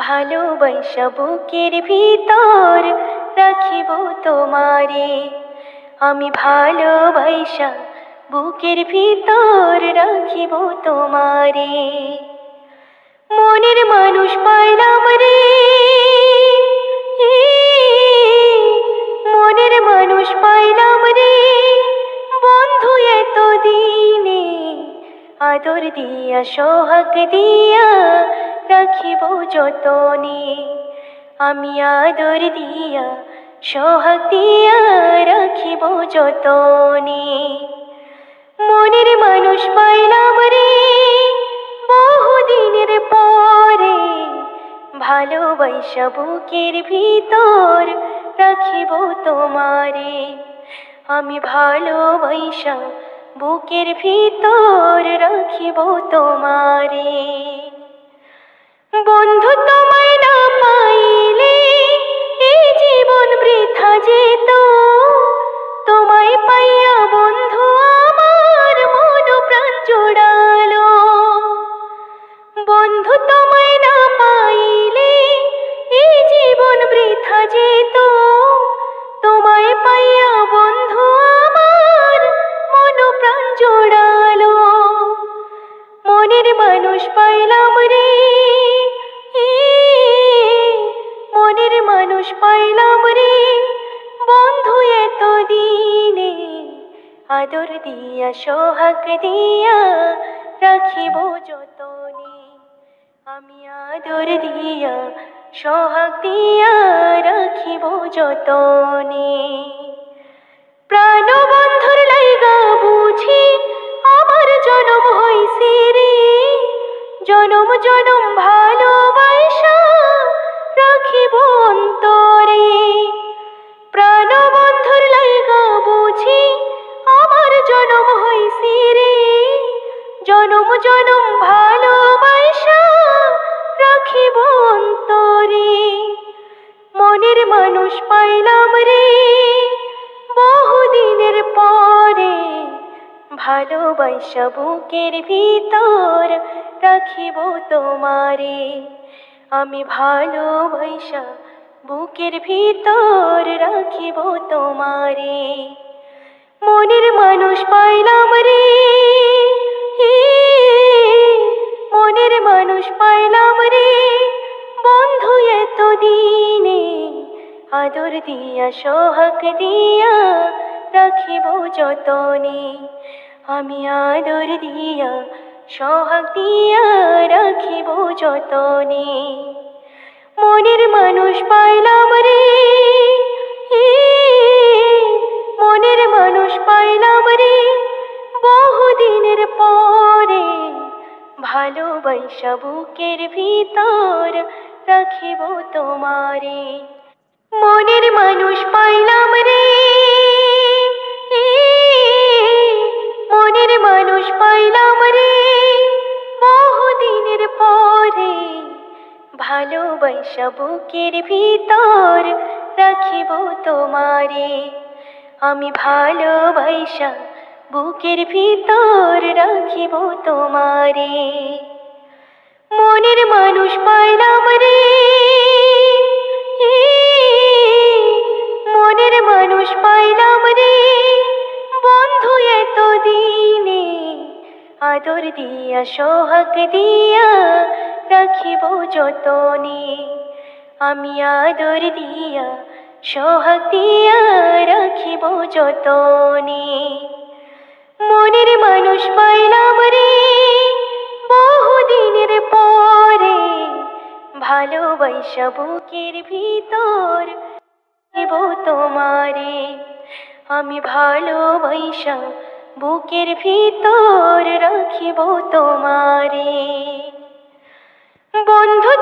ভালোবাসা বুকের ভিতর রাখিব তোমারে। আমি ভালোবাসা বুকের ভিতর রাখিব তোমারে। মনের মানুষ পাইলাম রে, মনের মানুষ পাইলাম রে, বন্ধু এতদিনে আদর দিয়া সোহাগ দিয়া রাখিব যতনে। আমি আদর দিয়া সোহাগ দিয়া রাখিব যতনে। মনের মানুষ পাইলাম রে বহুদিনের পরে, ভালোবাসা বুকের ভিতর রাখিব তোমারে। আমি ভালোবাসা বুকের ভিতর রাখিব তোমারে। বন্ধু তোমায় না পাইলে এই জীবন বৃথা যেত। তোমায় পাইয়া বন্ধু আমার মন প্রাণ জোড়ালো। বন্ধু তোমায় না পাইলে এই জীবন বৃথা যেত। তোমায় পাইয়া বন্ধু আমার মন প্রাণ জোড়ালো। মনের মানুষ পাইলাম রে, মনের মানুষ পাইলাম রে, বন্ধু এতদিনে আদর দিয়া সোহাগ দিয়া রাখিব যতনে। আমি আদর দিয়া সোহাগ দিয়া রাখিব যতনে। প্রাণবন্ধুর লাইগা বুঝি আমার জনম হইছে রে, জনম জনম ভালোবাসা রাখিব অন্তরে। প্রাণবন্ধুর লাইগা বুঝি আমার জনম হইছে রে, জনম জনম ভালোবাসা রাখিব অন্তরে। মনের মানুষ পাইলাম রে বহুদিনের পরে, ভালোবাসা বুকের ভিতর রাখিব তোমারে। আমি ভালোবাসা বুকের ভিতর রাখিব তোমারে। মনের মানুষ পাইলাম রে, মনের মানুষ পাইলাম রে, বন্ধু এতদিনে আদর দিয়া সোহাগ দিয়া রাখিব যতনে। আমি আদর দিয়া সোহাগ দিয়া রাখিব যতনে। মনের মানুষ পাইলাম রে, মনের মানুষ পাইলাম রে বহুদিনের পরে, ভালোবাসা বুকের ভিতর রাখিব তোমারে। মনের মানুষ পাইলাম রে, মনের মানুষ পাইলাম রে বহুদিনের পরে, ভালোবাসা বুকের ভিতর রাখিব তোমারে। আমি ভালোবাসা বুকের ভিতর রাখিব তোমারে। মনের মানুষ পাইলাম রে, মনের মানুষ পাইলাম রে, বন্ধু এতদিনে আদর দিয়া সোহাগ দিয়া রাখিব যতনে। আমি আদর দিয়া সোহাগ দিয়া রাখিব যতনে। মনের মানুষ পাইলাম রে বহুদিনের পরে, ভালোবাসা বুকের ভিতর রাখিব তোমারে। আমি ভালোবাসা বুকের ভিতর রাখিব তোমারে। বন্ধু